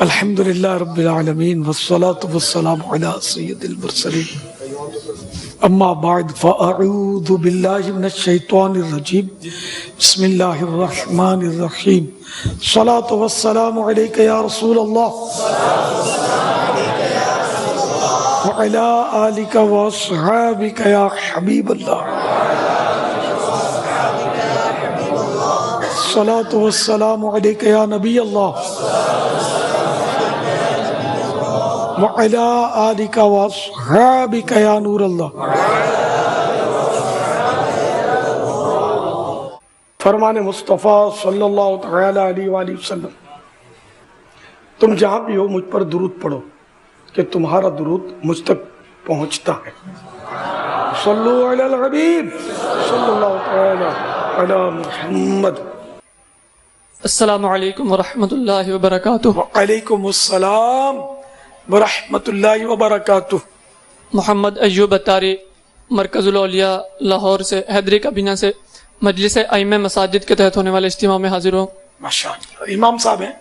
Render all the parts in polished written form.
الحمد للہ رب العالمین والصلاة والسلام علی سید المرسلین اما بعد فاعوذ باللہ من الشیطان الرجیم بسم اللہ الرحمن الرحیم الصلاة والسلام علیک یا رسول اللہ وعلی آلک واصحابک یا حبیب اللہ الصلاة والسلام علیک یا نبی اللہ وعلی آلک واصحابک یا نور اللہ۔ فرمان مصطفیٰ صلی اللہ تعالی علیہ وآلہ وسلم، تم جہاں بھی ہو مجھ پر درود پڑھو کہ تمہارا درود مجھ تک پہنچتا ہے۔ صلو علی الحبیب صلی اللہ تعالی علی محمد۔ السلام علیکم ورحمۃ اللہ وبرکاتہ۔ وعلیکم السلام ورحمۃ اللہ وبرکاتہ۔ محمد ایوب اتاری، مرکز الاولیاء لاہور سے، حیدری کابینہ سے، مجلس ائمہ مساجد کے تحت ہونے والے اجتماع میں حاضر ہوں۔ ماشاءاللہ، امام صاحب ہیں؟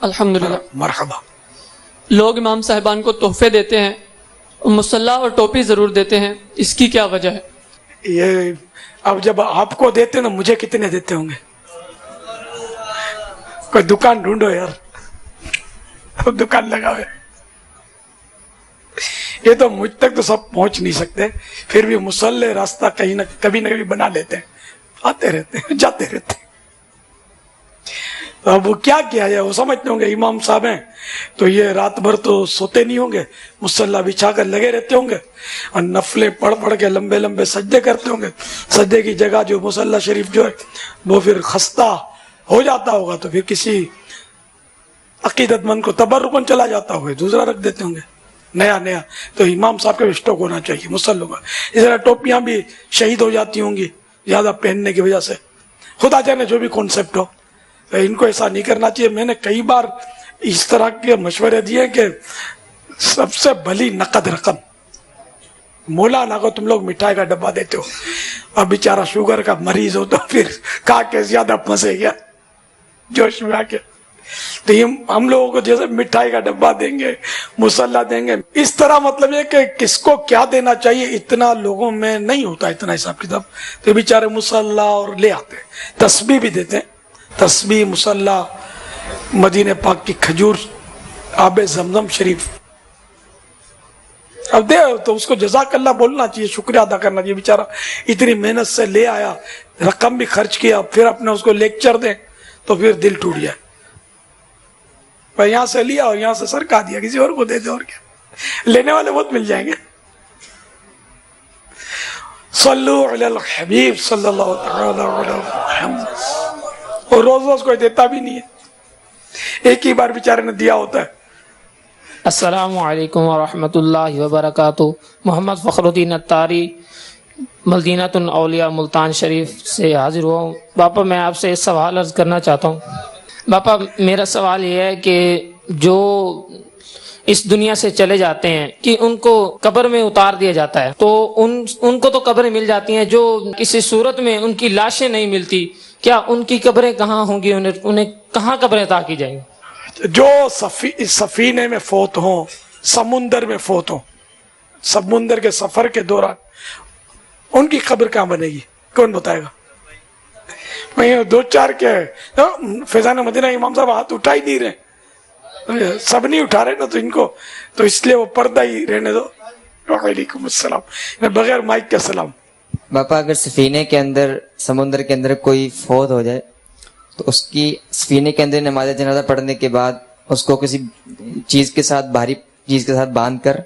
الحمدللہ۔ مرحبا۔ لوگ امام صاحبان کو تحفے دیتے ہیں، مصلی اور ٹوپی ضرور دیتے ہیں، اس کی کیا وجہ ہے؟ یہ اب جب آپ کو دیتے نا، مجھے کتنے دیتے ہوں گے؟ کوئی دکان ڈھونڈو یار، دکان لگاؤ۔ یہ تو مجھ تک تو سب پہنچ نہیں سکتے، پھر بھی مسلح راستہ کہیں نہ کبھی بنا لیتے ہیں، آتے رہتے ہیں جاتے رہتے ہیں۔ اب وہ کیا کیا جائے؟ وہ سمجھتے ہوں گے امام صاحب ہیں تو یہ رات بھر تو سوتے نہیں ہوں گے، مسلح بچھا کر لگے رہتے ہوں گے اور نفلیں پڑھ کے لمبے لمبے سجدے کرتے ہوں گے۔ سجدے کی جگہ جو مسلح شریف جو ہے وہ پھر خستہ ہو جاتا ہوگا تو پھر کسی عقیدت مند کو تبرکن چلا جاتا ہوگا، دوسرا رکھ دیتے ہوں گے نیا۔ تو امام صاحب کا اسٹاک ہونا چاہیے مسلح کا۔ اس طرح ٹوپیاں بھی شہید ہو جاتی ہوں گی زیادہ پہننے کی وجہ سے، خدا جانے جو بھی کانسیپٹ ہو، ان کو ایسا نہیں کرنا چاہیے۔ میں نے کئی بار اس طرح کے مشورے دیے کہ سب سے بھلی نقد رقم، مولانا کو تم لوگ مٹھائی کا ڈبہ دیتے ہو، اب بیچارہ شوگر کا مریض ہو تو پھر کھا کے زیادہ پھنسے گیا جوش میں آ کے۔ تو یہ ہم لوگوں کو جیسے مٹھائی کا ڈبہ دیں گے، مسلح دیں گے، اس طرح مطلب یہ کہ کس کو کیا دینا چاہیے اتنا لوگوں میں نہیں ہوتا، اتنا حساب کتاب۔ تو بیچارے مسلح اور لے آتے ہیں، تسبیح بھی دیتے ہیں، تسبیح، مسلح، مدینہ پاک کی کھجور، آب زمزم شریف۔ اب دے تو اس کو جزاک اللہ بولنا چاہیے، شکریہ ادا کرنا چاہیے، بیچارہ اتنی محنت سے لے آیا، رقم بھی خرچ کیا، پھر اپنے اس کو لیکچر دیں تو پھر دل ٹوٹ جائے۔ پر یہاں سے لیا اور یہاں سے سرکا دیا، کسی اور کو دے دے، اور کیا، لینے والے بہت مل جائیں گے۔ صلو علی الحبیب صلی اللہ تعالی علی محمد۔ اور روز کوئی دیتا بھی نہیں ہے، ایک ہی بار بیچارے نے دیا ہوتا ہے۔ السلام علیکم ورحمۃ اللہ وبرکاتہ۔ محمد فخر الدین اتاری، مدینہ الاولیاء ملتان شریف سے حاضر ہوا ہوں۔ باپا میں آپ سے ایک سوال عرض کرنا چاہتا ہوں۔ باپا میرا سوال یہ ہے کہ جو اس دنیا سے چلے جاتے ہیں کہ ان کو قبر میں اتار دیا جاتا ہے، تو ان کو تو قبریں مل جاتی ہیں، جو کسی صورت میں ان کی لاشیں نہیں ملتی، کیا ان کی قبریں کہاں ہوں گی؟ انہیں کہاں قبریں عطا کی جائیں گی؟ جو سفینے میں فوت ہوں، سمندر میں فوت ہوں، سمندر کے سفر کے دوران، ان کی قبر کہاں بنے گی؟ کون بتائے گا؟ میں دو چار کے فیضان مدینہ امام صاحب ہاتھ اٹھا ہی نہیں رہے، سب نہیں اٹھا رہے نا، تو ان کو تو اس لیے وہ پردہ ہی رہنے دو۔ وعلیکم السلام، بغیر مائک کے سلام۔ باپا اگر سفینے کے اندر، سمندر کے اندر کوئی فوت ہو جائے تو اس کی سفینے کے اندر نماز جنازہ پڑھنے کے بعد اس کو کسی چیز کے ساتھ، بھاری چیز کے ساتھ باندھ کر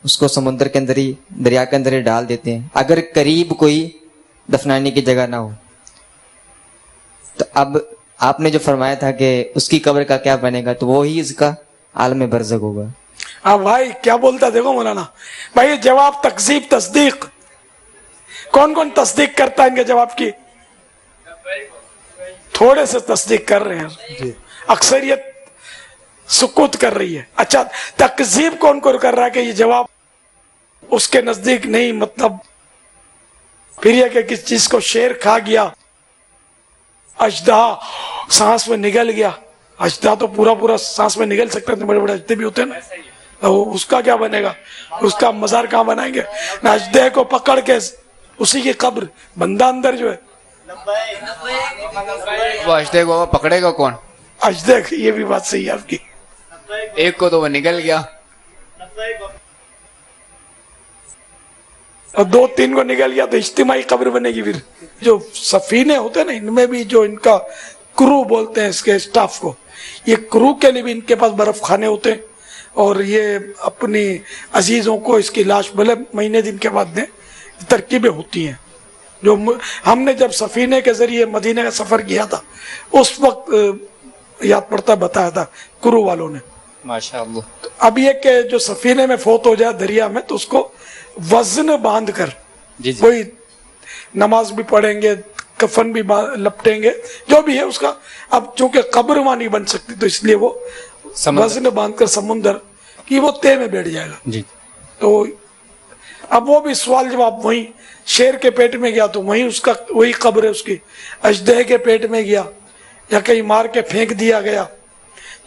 اس کو سمندر کے اندر ہی، دریا کے اندر ہی ڈال دیتے ہیں، اگر قریب کوئی دفنانے کی جگہ نہ ہو۔ تو اب آپ نے جو فرمایا تھا کہ اس کی قبر کا کیا بنے گا، تو وہی اس کا عالم برزخ ہوگا۔ ہاں بھائی کیا بولتا دیکھو مولانا بھائی، جواب تکذیب تصدیق، کون کون تصدیق کرتا ہے ان کے جواب کی؟ تھوڑے سے تصدیق کر رہے ہیں، اکثریت سکوت کر رہی ہے۔ اچھا تکذیب کون کون کر رہا ہے کہ یہ جواب اس کے نزدیک نہیں، مطلب پھر یہ کہ کس چیز کو شیر کھا گیا، اژدہا سانس میں نگل گیا، अजदा तो पूरा पूरा सांस में निकल सकते हैं, तो बड़े बड़े अजदे भी होते हैं ना, तो उसका क्या बनेगा, उसका मजार कहाँ बनाएंगे ना, अजदे को पकड़ के उसी की कब्र, बंदा अंदर जो है वो अजदे को पकड़ेगा कौन? अजदे, ये भी बात सही है आपकी, एक को तो वो निकल गया और 2-3 को निकल गया तो इज्तिमाई कब्र बनेगी। फिर जो सफीने होते हैं ना, इनमें भी जो इनका क्रू बोलते हैं इसके स्टाफ को, ये क्रू के लिए भी इनके पास बर्फ खाने होते हैं, और ये अपनी अजीजों को इसकी लाश भले महीने दिन के बाद दें, तरकीबें होती हैं। जो हमने जब सफीने के जरिए मदीने का सफर किया था उस वक्त याद पड़ता बताया था क्रू वालों ने। माशाअल्लाह। तो अब ये कि जो सफीने में फोत हो जाए दरिया में, तो उसको वजन बांध कर कोई नमाज भी पढ़ेंगे, कफन भी लपटेंगे, जो भी है उसका। अब चूंकि कब्र वहां नहीं बन सकती, तो इसलिए वो वजन बांध कर समुंदर की वो तय में बैठ जाएगा जी। तो अब वो भी सवाल जवाब, वही शेर के पेट में गया तो वही उसका वही कब्र है उसकी, अजदह के पेट में गया या कहीं मार के फेंक दिया गया,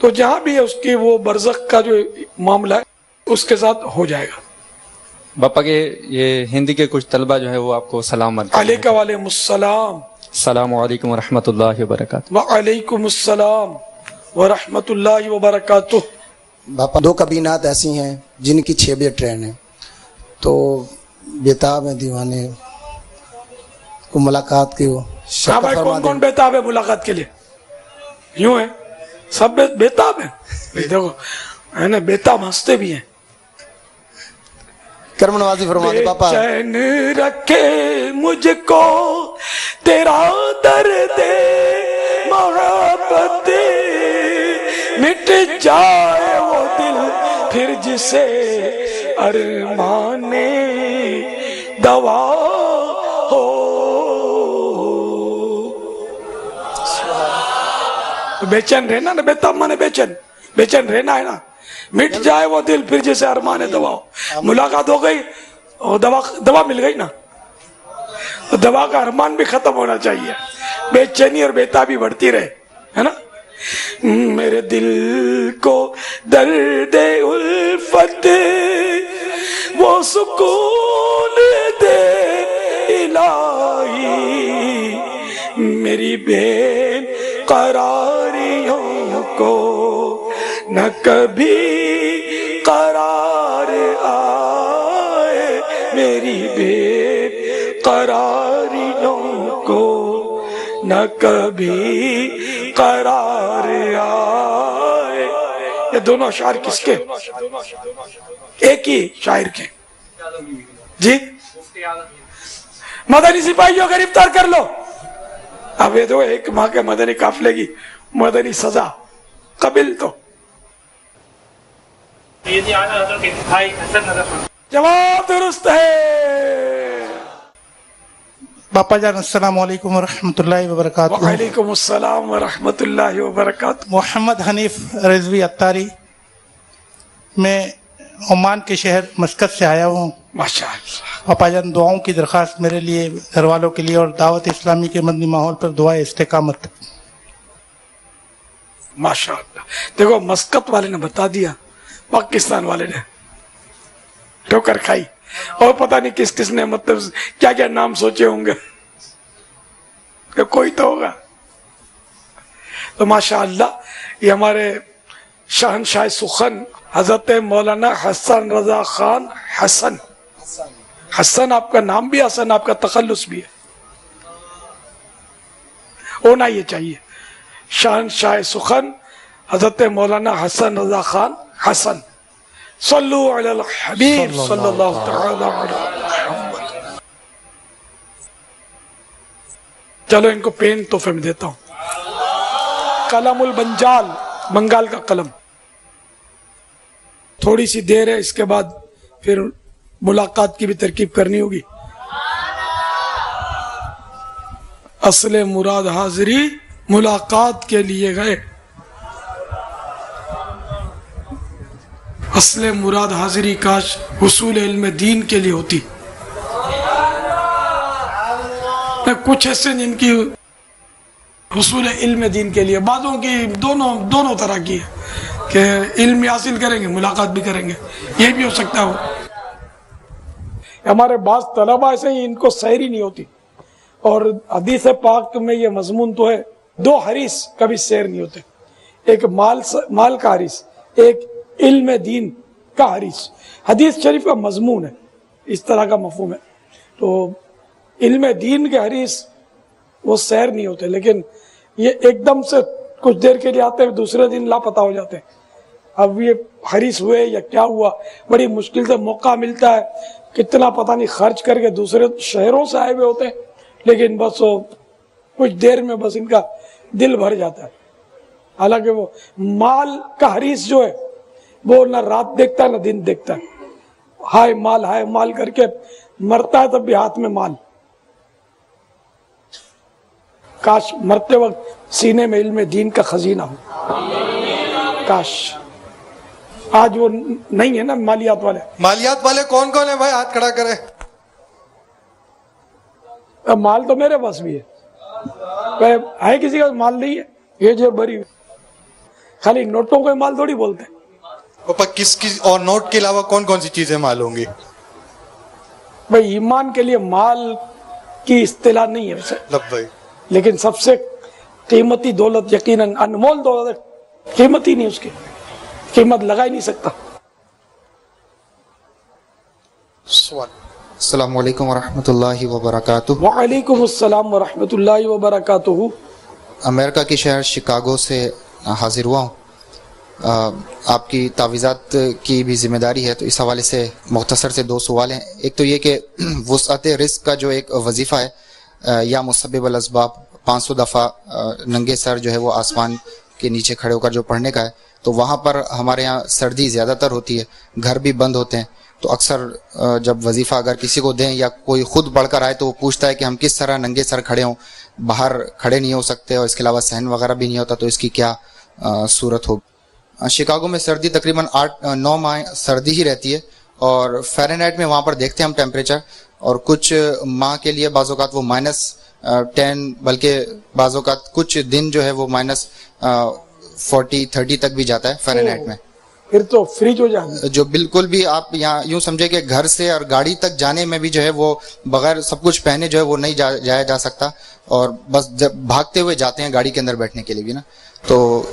तो जहां भी है उसकी वो बरज़ख का जो मामला है उसके साथ हो जाएगा। बापा के ये हिंदी के कुछ तलबा जो है वो आपको सलाम अलैका वालेकुमुस्सलाम। अस्सलामु अलैकुम व रहमतुल्लाहि व बरकातुहू। व अलैकुमुस्सलाम व रहमतुल्लाहि व बरकातुहू। बापा 2 कबीनात ऐसी हैं जिनकी 6 बजे ट्रेन है, तो बेताब है दीवाने को मुलाकात की वो हाँ भाई, कौन कौन बेताब है मुलाकात के लिए? यूं है सब बेताब है। देखो है ना, बेताब हंसते भी हैं। कर्म नवाजी फरमा दे पापा। चैन रखे मुझको तेरा दर्द मोहब्बत, मिट जाए वो दिल फिर जिसे अरमाने दवा हो। तो बेचैन रहना ना, बेताब माने बेचैन, बेचैन रहना है ना। मिट जाए वो दिल फिर जैसे अरमाने दवा हो। मुलाकात हो गई और दवा मिल गई ना, तो दवा का अरमान भी खत्म होना चाहिए, बेचैनी और बेताबी बढ़ती रहे, है ना। मेरे दिल को दर्द उल्फत वो सुकून दे इलाही, मेरी बेकरारियों को न कभी करार आए, मेरी बेकरारियों को न कभी करार आए। ये दोनों शायर किसके? एक ही शायर के जी। मदनी सिपाहियों गिरफ्तार कर लो। अब ये दो एक माह के मदनी काफले की मदनी सजा कबिल तो जवाब दुरुस्त है। बापा जान अस्सलाम वालेकुम व रहमतुल्लाहि व बरकातुहू। वालेकुम अस्सलाम व रहमतुल्लाहि व बरकातुहू। मोहम्मद हनीफ रिजवी अत्तारी, मैं ओमान के शहर मस्कत से आया हूँ। माशाअल्लाह। पापा जान दुआओं की दरख्वास्त मेरे लिए, घर वालों के लिए और दावत इस्लामी के मदनी माहौल पर दुआ इस्तेकामत। माशाअल्लाह। देखो मस्कत वाले ने बता दिया, पाकिस्तान वाले ने ठोकर खाई, और पता नहीं किस किस ने मतलब क्या क्या नाम सोचे होंगे, तो कोई तो होगा। तो माशाअल्लाह ये हमारे शहनशाह सुखन हजरत मौलाना हसन रजा खान हसन, हसन आपका नाम भी, हसन आपका तखल्लुस भी है, होना ये चाहिए। शहनशाह सुखन हजरत मौलाना हसन रजा खान हसन। सल्लु अलल हबीब सल्लल्लाहु तआला अलैहि वसल्लम। चलो इनको पेन तोहफे में देता हूं, कलमुल बंजाल, बंगाल का कलम। थोड़ी सी देर है, इसके बाद फिर मुलाकात की भी तरकीब करनी होगी। असले मुराद हाजिरी मुलाकात के लिए गए, असले मुराद हाजिरी काश हुसूल इल्म दीन के लिए होती। कुछ ऐसे जिनकी حصول علم دین کے لیے بعضوں کی دونوں طرح کی ہے کہ علم بھی حاصل کریں گے ملاقات بھی کریں گے, یہ بھی ہو سکتا ہے. ہمارے بعض طلبہ ایسے ہی ان کو سحری نہیں ہوتی, اور حدیث پاک میں یہ مضمون تو ہے, 2 حریث کبھی سیر نہیں ہوتے, ایک مال کا حریث, ایک علم دین کا حریث. حدیث شریف کا مضمون ہے, اس طرح کا مفہوم ہے. تو علم دین کے حریث وہ سیر نہیں ہوتے, لیکن یہ ایک دم سے کچھ دیر کے لیے آتے ہیں, دوسرے دن لاپتہ ہو جاتے ہیں. اب یہ حریث ہوئے یا کیا ہوا, بڑی مشکل سے موقع ملتا ہے, کتنا پتہ نہیں خرچ کر کے دوسرے شہروں سے آئے ہوئے ہوتے ہیں, لیکن بس وہ کچھ دیر میں بس ان کا دل بھر جاتا ہے. حالانکہ وہ مال کا حریث جو ہے وہ نہ رات دیکھتا ہے نہ دن دیکھتا ہے, ہائے مال کر کے مرتا ہے تب بھی ہاتھ میں مال. کاش مرتے وقت سینے میں علم دین کا خزینہ ہو, کاش. آج وہ نہیں ہے نا مالیات والے. مالیات والے کون کون ہیں بھائی, ہاتھ کھڑا کرے. مال تو میرے پاس بھی ہے کسی کا مال نہیں ہے, یہ جو بری خالی نوٹوں کو مال تھوڑی بولتے ہیں. پاپا کس اور نوٹ کے علاوہ کون کون سی چیزیں مال ہوں گی؟ بھائی ایمان کے لیے مال کی اصطلاح نہیں ہے ویسے, بھائی لیکن سب سے قیمتی دولت یقیناً انمول دولت, قیمت ہی نہیں, اس کی قیمت لگا ہی نہیں سکتا. سوال. السلام علیکم ورحمۃ اللہ وبرکاتہ. وعلیکم السلام ورحمۃ اللہ وبرکاتہ. امریکہ کے شہر شکاگو سے حاضر ہوا ہوں. آپ کی تعویذات کی بھی ذمہ داری ہے, تو اس حوالے سے مختصر سے 2 سوال ہیں. ایک تو یہ کہ وسعت رزق کا جو ایک وظیفہ ہے, یا مسبب الاسباب 500 دفعہ ننگے سر جو ہے وہ آسمان کے نیچے کھڑے ہو کر جو پڑھنے کا ہے, تو وہاں پر ہمارے یہاں سردی زیادہ تر ہوتی ہے, گھر بھی بند ہوتے ہیں, تو اکثر جب وظیفہ اگر کسی کو دیں یا کوئی خود پڑھ کر آئے تو وہ پوچھتا ہے کہ ہم کس طرح ننگے سر کھڑے ہوں, باہر کھڑے نہیں ہو سکتے, اور اس کے علاوہ صحن وغیرہ بھی نہیں ہوتا, تو اس کی کیا صورت ہوگی. شکاگو میں سردی تقریباً 8-9 ماہ سردی ہی رہتی ہے, اور فیرنہائٹ میں وہاں پر دیکھتے ہیں ہم ٹیمپریچر, اور کچھ ماہ کے لیے بعض اوقات وہ -10 بلکہ بعض اوقات کچھ دن جو ہے وہ -40-30 تک بھی جاتا ہے فیرنہائٹ میں. پھر تو فریج ہو جائے, جو بالکل بھی آپ یہاں یوں سمجھے کہ گھر سے اور گاڑی تک جانے میں بھی جو ہے وہ بغیر سب کچھ پہنے جو ہے وہ نہیں جایا جا سکتا, اور بس جب بھاگتے ہوئے جاتے ہیں گاڑی کے اندر بیٹھنے کے لیے بھی نا, تو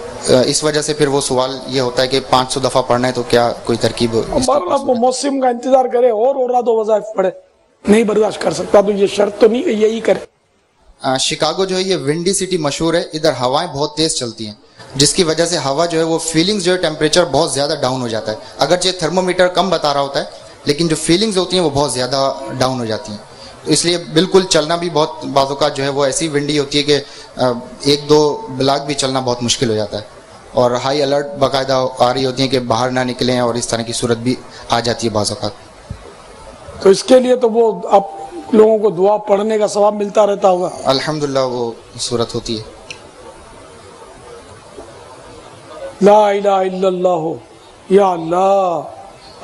اس وجہ سے پھر وہ سوال یہ ہوتا ہے کہ 500 دفعہ پڑھنا ہے, تو کیا کوئی ترکیب؟ موسم کا انتظار کرے اور رات و وظائف پڑھے, نہیں برداشت کر سکتا تو یہ شرط تو نہیں کہ یہی کرے. شکاگو جو ہے یہ ونڈی سٹی مشہور ہے, ادھر ہوائیں بہت تیز چلتی ہیں, جس کی وجہ سے ہوا جو ہے وہ فیلنگز جو ہے ٹیمپریچر بہت زیادہ ڈاؤن ہو جاتا ہے. اگرچہ تھرمومیٹر کم بتا رہا ہوتا ہے, لیکن جو فیلنگز ہوتی ہیں وہ بہت زیادہ ڈاؤن ہو جاتی ہیں, تو اس لیے بالکل چلنا بھی بہت بعض اوقات جو ہے وہ ایسی ونڈی ہوتی ہے کہ 1-2 بلاک بھی چلنا بہت مشکل ہو جاتا ہے, اور ہائی الرٹ باقاعدہ آ رہی ہوتی ہیں کہ باہر نہ نکلیں, اور اس طرح کی صورت بھی آ جاتی ہے بعض اوقات. تو اس کے لیے تو وہ آپ لوگوں کو دعا پڑھنے کا ثواب ملتا رہتا ہوگا. الحمدللہ وہ صورت ہوتی ہے. لا الہ الا اللہ. یا اللہ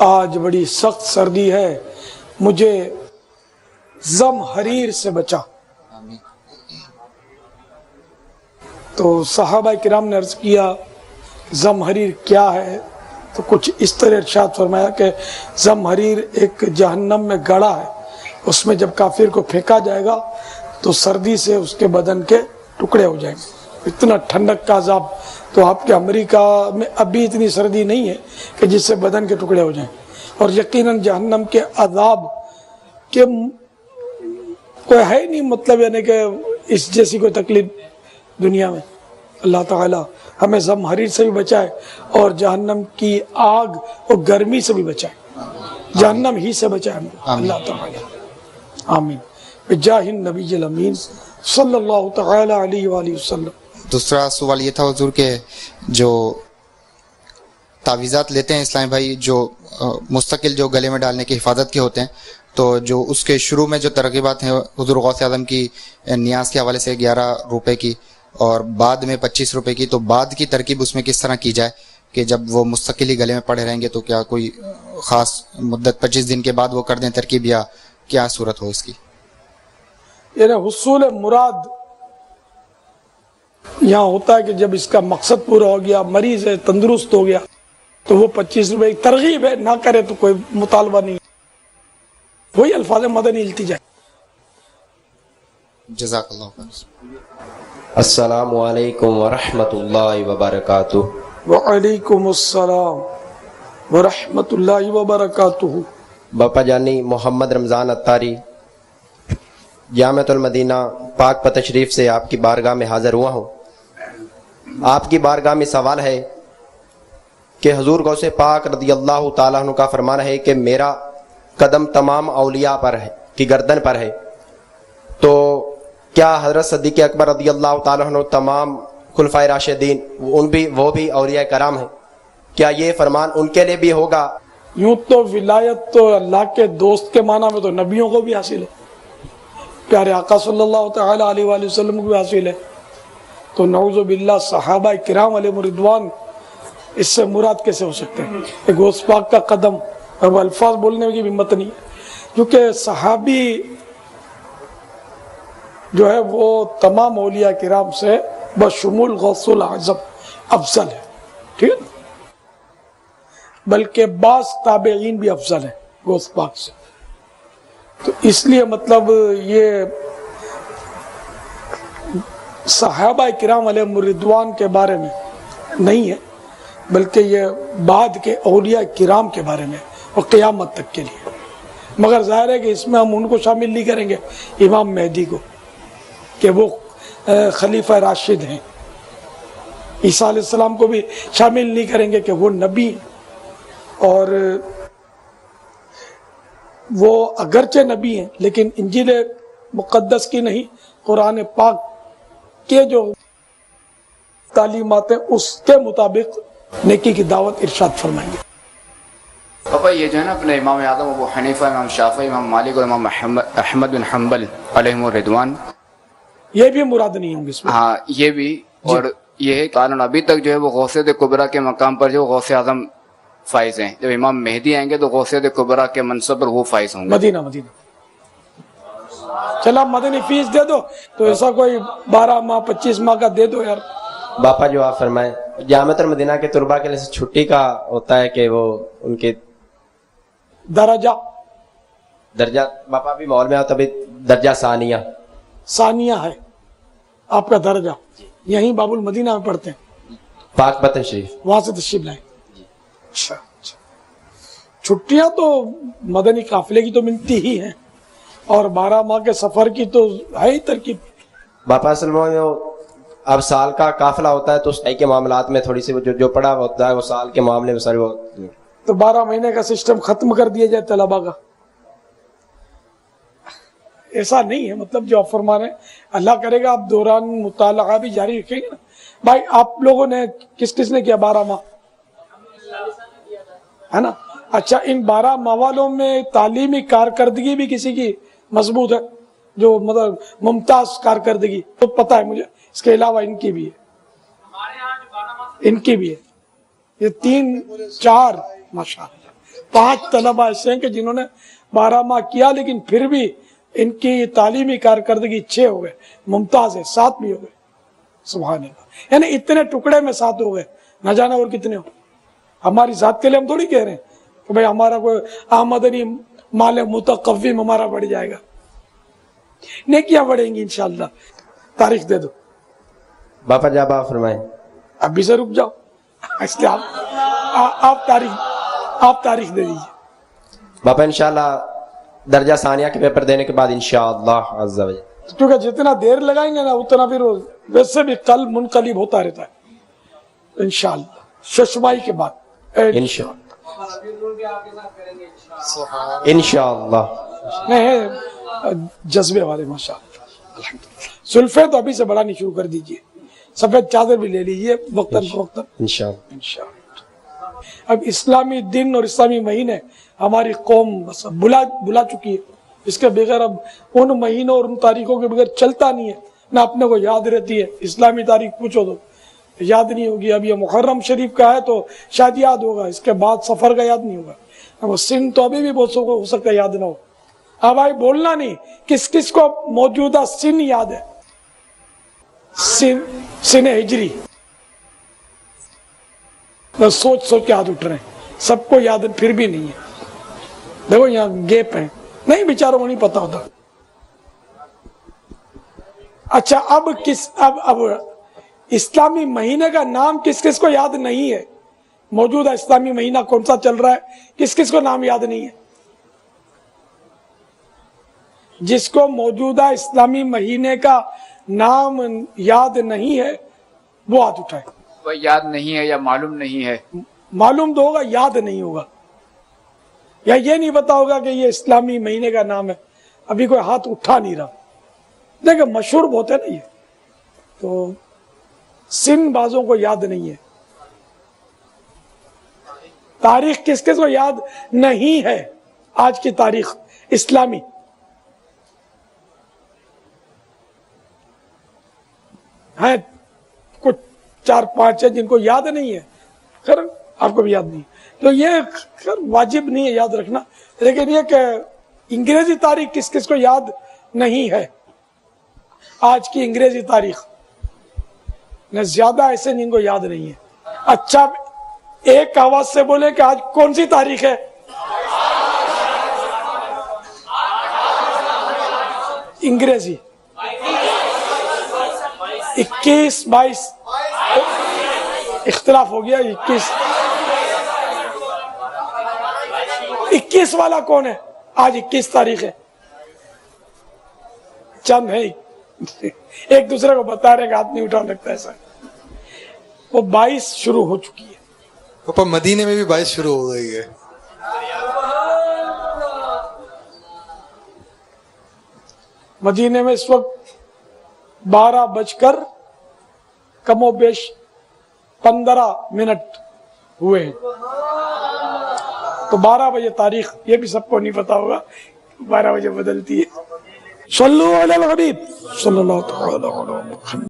آج بڑی سخت سردی ہے, مجھے زم حریر سے بچا. تو صحابہ کرام نے عرض کیا زم حریر کیا ہے, تو کچھ اس طرح ارشاد فرمایا کہ زم حریر ایک جہنم میں گڑا ہے, اس میں جب کافر کو پھینکا جائے گا تو سردی سے اس کے بدن کے ٹکڑے ہو جائیں گے. اتنا ٹھنڈک کا عذاب, تو آپ کے امریکہ میں ابھی اتنی سردی نہیں ہے کہ جس سے بدن کے ٹکڑے ہو جائیں, اور یقیناً جہنم کے عذاب کے کوئی ہے نہیں, مطلب یعنی کہ اس جیسی کوئی تکلیف دنیا میں. اللہ تعالی ہمیں زم حریر سے بھی بچائے اور جہنم کی آگ اور گرمی سے بھی بچائے, جہنم ہی سے بچائے ہم کو اللہ تعالی. آمین بجاہ النبی الامین صلی اللہ تعالی علیہ وآلہ وسلم. دوسرا سوال یہ تھا حضور کہ جو تعویذات لیتے ہیں اسلامی بھائی, جو مستقل جو گلے میں ڈالنے کی حفاظت کے ہوتے ہیں, تو جو اس کے شروع میں جو ترغیبات ہیں حضور غوث اعظم کی نیاز کے حوالے سے 11 روپے کی اور بعد میں 25 روپے کی, تو بعد کی ترکیب اس میں کس طرح کی جائے کہ جب وہ مستقل ہی گلے میں پڑے رہیں گے تو کیا کوئی خاص مدت 25 دن کے بعد وہ کر دیں ترکیب, یا کیا صورت ہو اس کی؟ یعنی حصول مراد यहाँ होता है कि जब इसका मकसद पूरा हो गया, मरीज है, तंदुरुस्त हो गया, तो वो 25 रुपए एक तरगीब है, ना करे तो कोई मुतालबा नहीं, वही अल्फाज मदनी इल्तिजा। जज़ाकल्लाह खैर। अस्सलामु अलैकुम वरहमतुल्लाहि वबरकातुहू। वालेकुम अस्सलाम वरहमतुल्लाहि वबरकातुहू। बापा जानी मोहम्मद रमज़ान अत्तारी जामिअतुल मदीना पाक तशरीफ से आपकी बारगाह में हाज़िर हुआ हूँ। आपकी बारगाह में सवाल है कि हुज़ूर गौसे पाक रज़ियल्लाहु ताला अन्हु का फरमान है कि मेरा कदम तमाम औलिया पर है, की गर्दन पर है, तो क्या हज़रत सिद्दीक़ अकबर रज़ियल्लाहु ताला अन्हु तमाम खुलफाए राशिदीन वो भी औलिया कराम है, क्या ये फरमान उनके लिए भी होगा? यूं तो विलायत तो अल्लाह के दोस्त के माना में तो नबियों को भी हासिल है, प्यारे आका सल्लल्लाहु तआला अलैहि वसल्लम को भी हासिल है, तो नऊज़ु बिल्लाह सहाबा किराम अलैहिम रिदवान इससे मुराद कैसे हो सकते हैं? एक गौस पाक का कदम, अब अल्फाज बोलने की हिम्मत नहीं है, क्योंकि सहाबी जो है वो तमाम औलिया किराम से बशुमुल गौसुल आज़म अफजल है, ठीक है, बल्कि बास ताबेईन भी अफजल है गौस पाक से। तो इसलिए मतलब ये सहाबा किराम अलैहिम रिदवान के बारे में नहीं है, बल्कि ये बाद के औलिया किराम के बारे में और क़यामत तक के लिए। मगर जाहिर है कि इसमें हम उनको शामिल नहीं करेंगे, इमाम मेहदी को, कि वो खलीफा राशिद हैं। ईसा अलैहिस्सलाम को भी शामिल नहीं करेंगे कि वो नबी हैं, और वो अगरचे नबी हैं लेकिन इंजील मुक़द्दस की नहीं, कुरान पाक के जो तालीमात हैं उसके मुताबिक नेकी की दावत इरशाद फरमाएंगे। पापा ये जो है ना अपने इमाम आज़म अबू हनीफा, इमाम शाफी, इमाम मालिक और इमाम अहमद बिन हम्बल अलैहिम रिदवान, ये भी मुराद नहीं होंगे इसमें। हाँ ये भी, और ये है कारण अभी तक जो है वो गौसियत कुबरा के मकाम पर जो गौसे आज़म फाइज हैं, जब इमाम मेहदी आएंगे तो गौसियत कुबरा के मनसब पर वो फाइज होंगे। मदीना चला मदनी फीस दे दो, तो ऐसा कोई 12 माह 25 माह का दे दो यार। बापा जो आप फरमाए जामिअतुल मदीना के तुलबा के लिए छुट्टी का होता है कि वो उनके दर्जा बापा भी मॉल में आओ तभी दर्जा सानिया है आपका दर्जा, यहीं बाबुल मदीना में पढ़ते हैं, पाक बतन शरीफ, वहां से तशरीफ लाए। अच्छा, छुट्टियां तो मदनी काफिले की तो मिलती ही हैं, और 12 माह के सफर की तो है ही तरकीब। बापा असल में अब साल का काफिला होता है तो सही के मामलात में थोड़ी सी जो पड़ा होता है वो साल के मामले में सारे वो, तो 12 महीने का सिस्टम खत्म कर दिया जाए तलबा का, ऐसा नहीं है। मतलब जो आप फरमा रहे हैं, अल्लाह करेगा आप दौरान मुताला भी जारी रखेंगे ना। भाई आप लोगों ने किस किस ने किया 12 माह, है ना? अच्छा, इन 12 माह वालों में तालीमी कारकर्दगी भी किसी की मजबूत है, जो मतलब मुमताज कारकर्दगी, तो पता है मुझे, इसके अलावा इनकी भी है, इनकी भी है। ये 3-4 माशाअल्लाह 5 तलबा ऐसे हैं कि जिन्होंने 12 माह किया, लेकिन फिर भी इनकी तालीमी कारकर्दगी 6 हो गए, मुमताज है 7 भी हो गए, सुभान अल्लाह। यानी इतने टुकड़े में 7 हो गए, न जाने और कितने हो। हमारी जात के लिए हम थोड़ी कह रहे हैं कि भाई हमारा कोई आमदनी माल मुतकव्विम हमारा बढ़ जाएगा, नेकियां बढ़ेंगी इंशाअल्लाह। तारीख दे दो बापा जब आप फरमाएं, अभी से रुक जाओ, इसलिए आप तारीख दे दीजिए। बापा इंशाअल्लाह दर्जा सानिया के पेपर देने के बाद इंशाअल्लाह अज़्ज़ा वजल, क्योंकि जितना देर लगाएंगे ना उतना फिर वैसे भी कल मुनकलिब होता रहता है इंशाअल्लाह, शशमाई के बाद इंशाअल्लाह नहीं जज्बे वाले माशाअल्लाह। सुल्फे तो अभी से बढ़ानी शुरू कर दीजिए, सफेद चादर भी ले लीजिए वक्तन फवक्तन इंशाअल्लाह। अब इस्लामी दिन और इस्लामी महीने हमारी कौम बुला चुकी है, इसके बगैर अब उन महीनों और उन तारीखों के बगैर चलता नहीं है, ना अपने को याद रहती है। इस्लामी तारीख पूछो तो याद नहीं होगी। अब ये मुहर्रम शरीफ का है तो शायद याद होगा, इसके बाद सफर का याद नहीं होगा। वो सिन तो अभी भी बहुत हो सकता है याद ना हो। अब भाई बोलना नहीं, किस किस को मौजूदा सिन याद है, सिने हिजरी। बस सोच सोच के हाथ उठ रहे हैं, सबको याद है फिर भी नहीं है। देखो यहाँ गैप है, नहीं बेचारों को नहीं पता होता। अच्छा अब इस्लामी महीने का नाम किस किस को याद नहीं है? मौजूदा इस्लामी महीना कौन सा चल रहा है, किस किस को नाम याद नहीं है? जिसको मौजूदा इस्लामी महीने का नाम याद नहीं है वो हाथ उठाए। वो याद नहीं है या मालूम नहीं है? मालूम तो होगा, याद नहीं होगा, या ये नहीं पता होगा कि ये इस्लामी महीने का नाम है। अभी कोई हाथ उठा नहीं रहा। देखो मशहूर बहुत है ना ये, तो सिन बाजों को याद नहीं है। तारीख किस किस को याद नहीं है? आज की तारीख इस्लामी है, कुछ 4-5 है जिनको याद नहीं है, खैर आपको भी याद नहीं, तो ये खैर वाजिब नहीं है याद रखना। लेकिन ये कि अंग्रेजी तारीख किस किस को याद नहीं है? आज की अंग्रेजी तारीख न ज्यादा ऐसे जिनको याद नहीं है। अच्छा एक आवाज से बोले कि आज कौन सी तारीख है? अंग्रेजी 21, 22 इख्तिलाफ हो गया। 21 वाला कौन है? आज 21 तारीख है। चंद है एक दूसरे को बता रहे, हाथ नहीं उठा लगता ऐसा। वो 22 शुरू हो चुकी है। पापा मदीने में भी 22 शुरू हो गई है। मदीने में इस वक्त 12 बजकर कमोबेश 15 मिनट हुए हैं। तो 12 बजे तारीख, ये भी सबको नहीं पता होगा, 12 बजे बदलती है। सल्लल्लाहु अलैहि वसल्लम।